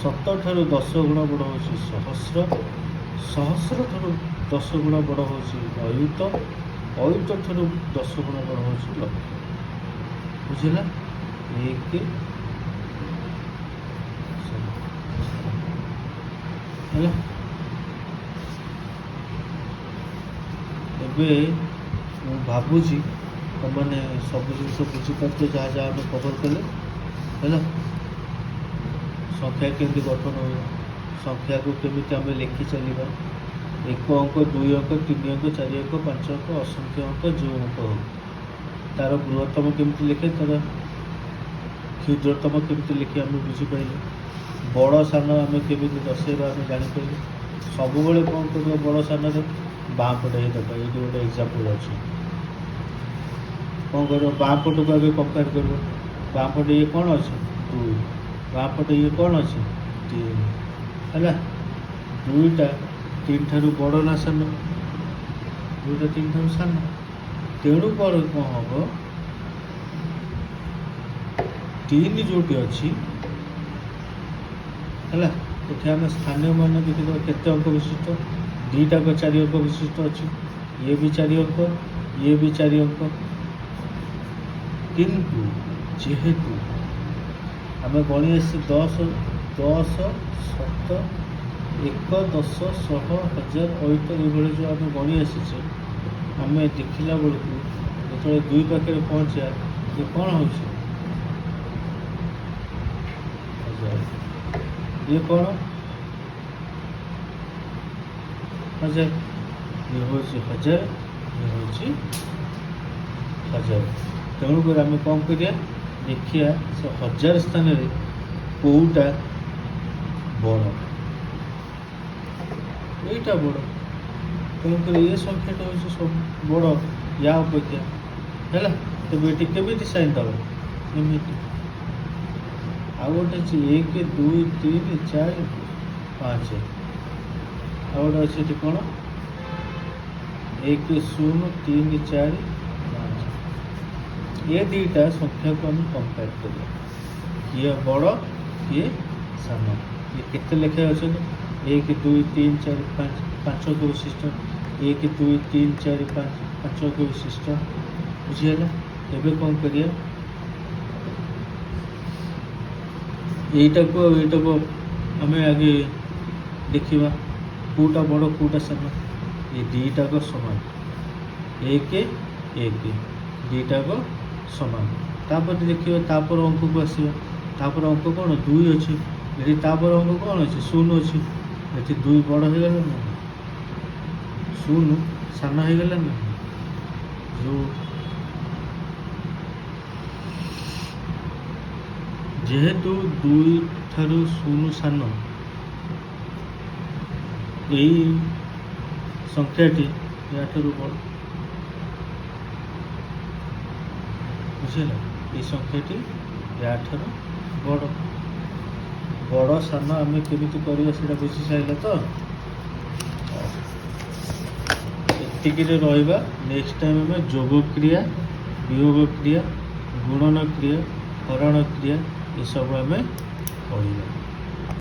7 ଠାରୁ 10 ଗୁଣା ବଡ଼ ହେଉଛି ସହସ୍ର, ସହସ୍ର ଠାରୁ 10 ଗୁଣା ବଡ଼ ହେଉଛି ଅୟୁତ, ଅୟୁତ ଠାରୁ 10 ଗୁଣା ବଡ଼ ହେଉଛି ଲକ୍ଷ। ବୁଝିଲା। 1 ହେଲା। ଏବେ ମୁଁ ଭାବୁଛି ତୁମମାନେ ସବୁ ଜିନିଷ ବୁଝିପାରୁଛ ଯାହା ଯାହା ଆମେ କଭର କଲେ ହେଲା। ସଂଖ୍ୟା କେମିତି ଗଠନ ହୁଏ, ସଂଖ୍ୟାକୁ କେମିତି ଆମେ ଲେଖି ଚାଲିବା, 1 ଅଙ୍କ 2 ଅଙ୍କ 3 ଅଙ୍କ 4 ଅଙ୍କ 5 ଅଙ୍କ ଅସଂଖ୍ୟ ଅଙ୍କ ଯେଉଁ ଅଙ୍କ ହଉ ତାର ବୃହତ୍ତମ କେମିତି ଲେଖେ, ତାର କ୍ଷୁଦ୍ରତମ କେମିତି ଲେଖି ଆମେ ବୁଝିପାରିଲେ। ବଡ଼ ସାନ ଆମେ କେମିତି ଦର୍ଶାଇବା ଆମେ ଜାଣିପାରିଲେ। ସବୁବେଳେ କ'ଣ କରିବା ବଡ଼ ସାନରେ ବାଁ ପଟେ ହିଁ ଦେବା। ଏଇଠି ଗୋଟେ ଏକ୍ଜାମ୍ପଲ୍ ଅଛି। କ'ଣ କରିବ ବାଁ ପଟକୁ ଆଗେ କମ୍ପେୟାର କରିବ। ବାଁ ପଟେ ଇଏ କ'ଣ ଅଛି 2, ବାଁ ପଟେ ଇଏ କ'ଣ ଅଛି 3 ହେଲା। 2ଟା 3 ଠାରୁ ବଡ଼ ନା ସାନ, 2ଟା 3 ଠାରୁ ସାନ। ତେଣୁ କ'ଣ ହେବ 3 ଯେଉଁଠି ଅଛି ହେଲା। ଏଠି ଆମେ ସ୍ଥାନୀୟ ମାନ ଦେଖିଦେବା କେତେ ଅଙ୍କ ବିଶିଷ୍ଟ, 2ଟାକ 4 ଅଙ୍କ ବିଶିଷ୍ଟ ଅଛି। ଇଏ ବି 4 ଅଙ୍କ, ଇଏ ବି 4 ଅଙ୍କ। କିନ୍ତୁ ଯେହେତୁ ଆମେ ଗଣି ଆସିଛେ 10 10 ଶତ 1 10 ଶହ 1000 ଅୟୁତ ଏଇଭଳି ଯେଉଁ ଆମେ ଗଣି ଆସିଛେ, ଆମେ ଦେଖିଲା ବେଳକୁ ଯେତେବେଳେ 2 ପାଖରେ ପହଞ୍ଚିବା ଇଏ କ'ଣ ହେଉଛି ଇଏ କ'ଣ 1000, ଇଏ ହେଉଛି 1000, ଇଏ ହେଉଛି 1000। ତେଣୁକରି ଆମେ କ'ଣ କରିବା ଦେଖିବା ସେ 1000 ସ୍ଥାନରେ କେଉଁଟା ବଡ଼, ଏଇଟା ବଡ଼। ତେଣୁକରି ଏ ସଂଖ୍ୟାଟା ହେଉଛି ସବୁ ବଡ଼ ୟା ଅପେକ୍ଷା ହେଲା। ତେବେ ଏଠି କେମିତି ସାଇନ୍ ଦେବ ଏମିତି। ଆଉ ଗୋଟେ ଅଛି 1 2 3 4 5, ଆଉ ଗୋଟେ ଅଛି ଏଠି କ'ଣ 1 0 3 4 5। ଏ ଦୁଇଟା ସଂଖ୍ୟାକୁ ଆମେ କମ୍ପେୟାର କରିବା, କିଏ ବଡ଼ କିଏ ସାନ। ଇଏ କେତେ ଲେଖା ଅଛନ୍ତି 1 2 3 4 5 5 ଅଙ୍କ ବିଶିଷ୍ଟ, 1 2 3 4 5 5 ଅଙ୍କ ବିଶିଷ୍ଟ। ବୁଝିହେଲା। ଏବେ କ'ଣ କରିବା এইটাକୁ ଆଉ ଏଇଟାକୁ ଆମେ ଆଗେ ଦେଖିବା କେଉଁଟା ବଡ଼ କେଉଁଟା ସାନ। ଏ ଦୁଇଟାକ ସମାନ, 1 1 ଦୁଇଟାକ ସମାନ। ତାପରେ ଦେଖିବା ତାପର ଅଙ୍କକୁ ଆସିବା। ତାପରେ ଅଙ୍କ କ'ଣ 2 ଅଛି, ଏଠି ତାପରେ ଅଙ୍କ କ'ଣ ଅଛି 0 ଅଛି। ଏଠି 2 ବଡ଼ ହେଇଗଲା ନା 0 ସାନ ହେଇଗଲା ନା। ଯେଉଁ ଯେହେତୁ 2 ଠାରୁ 0 ସାନ, ଏଇ ସଂଖ୍ୟାଟି ୟାଠାରୁ ବଡ଼। ବୁଝିଲା। এই ସଂଖ୍ୟାଟି ୟାଠାରୁ ବଡ଼। ବଡ଼ ସାନ ଆମେ କେମିତି କରିବା ସେଇଟା ବୁଝି ସାରିଲେ ତ। ଏତିକିରେ ରହିବା। ନେକ୍ସଟ ଟାଇମ୍ ଆମେ ଯୋଗ କ୍ରିୟା, ବିୟୋଗ କ୍ରିୟା, ଗୁଣନ କ୍ରିୟା, ହରଣ କ୍ରିୟା ଏସବୁ ଆମେ ପଢ଼ିବା।